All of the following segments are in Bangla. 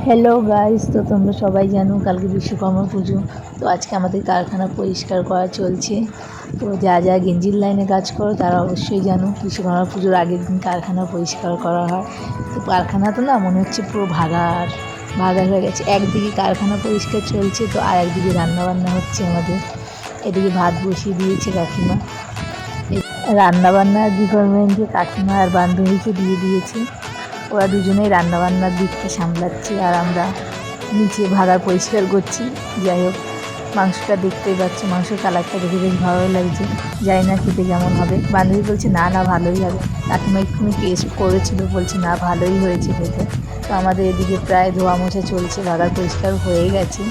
হ্যালো গাইস, তো তোমরা সবাই জানো কালকে বিশ্বকর্মা পুজো। তো আজকে আমাদের কারখানা পরিষ্কার করা চলছে। তো যা যা গেঞ্জির লাইনে কাজ করো তারা অবশ্যই জানো বিশ্বকর্মা পুজোর আগের দিন কারখানা পরিষ্কার করা হয়। তো কারখানা তো না মনে হচ্ছে পুরো ভাগাড় হয়ে গেছে। একদিকে কারখানা পরিষ্কার চলছে, তো আর একদিকে রান্নাবান্না হচ্ছে আমাদের। এদিকে ভাত বসিয়ে দিয়েছে কাকিমা। রান্নাবান্নার ডিপার্টমেন্টে কাকিমা আর বান্ধবীকে দিয়ে দিয়েছে। ওরা দুজনেই রান্নাবান্নার দিকটা সামলাচ্ছে আর আমরা নিচে ভাগাড় পরিষ্কার করছি। যাই হোক, মাংসটা দেখতেই পাচ্ছি, মাংসের কালারটা দেখে বেশ ভালো লাগছে। জানি না খেতে কেমন হবে। বান্ধবী বলছে না না ভালোই হবে। কাকিমা একটুখানি টেস্ট করেছিল, বলছে না ভালোই হয়েছে খেতে। তো আমাদের এদিকে প্রায় ধোয়া মোছা চলছে, ভাগাড় পরিষ্কার হয়ে গেছে।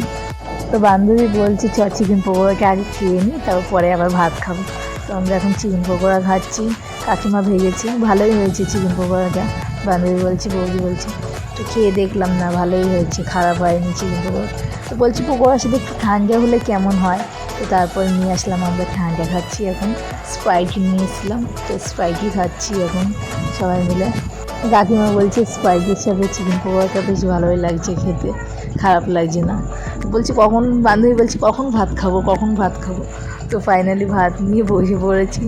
তো বান্ধবী বলছে চ চিকেন পকোড়াকে আগে খেয়ে নিই, তারপর পরে আবার ভাত খাবো। তো আমরা এখন চিকেন পকোড়া খাচ্ছি। কাকিমা ভেজেছে, ভালোই হয়েছে চিকেন পকোড়াটা। বান্ধবী বলছে, বৌদি বলছে তো খেয়ে দেখলাম, না ভালোই হয়েছে, খারাপ হয়নি চিকেন পকোড়া। তো বলছি পকোড়ার সাথে একটু ঠান্ডা হলে কেমন হয়। তো তারপর নিয়ে আসলাম, আমরা ঠান্ডা খাচ্ছি এখন। স্প্রাইট নিয়ে এসলাম, তো স্প্রাইটই খাচ্ছি এখন সবাই মিলে। কাকিমা বলছে স্প্রাইটের সাথে চিকেন পকোড়াটা বেশ ভালোই লাগছে খেতে, খারাপ লাগছে না। বলছি কখন, বান্ধবী বলছি কখন ভাত খাবো কখন ভাত খাবো। তো ফাইনালি ভাত নিয়ে বসে পড়েছি।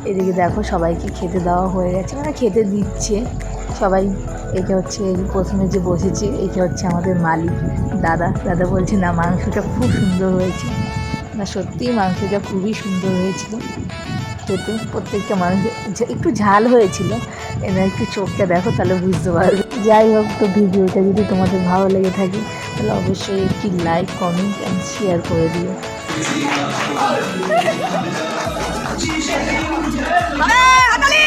এদিকে দেখো সবাইকে খেতে দেওয়া হয়ে গেছে, মানে খেতে দিচ্ছে সবাই। এটা হচ্ছে প্রথমে যে বসেছে, এটা হচ্ছে আমাদের মালিক দাদা বলছে না মাংসটা খুব সুন্দর হয়েছে। না সত্যিই মাংসটা খুবই সুন্দর হয়েছিল খেতে। প্রত্যেকটা মানুষ একটু ঝাল হয়েছিল, এবার একটু চোখটা দেখো তাহলে বুঝতে পারবে। যাই হোক, তো ভিডিওটা যদি তোমাদের ভালো লেগে থাকে তাহলে অবশ্যই একটি লাইক, কমেন্ট অ্যান্ড শেয়ার করে দিও। হাতালি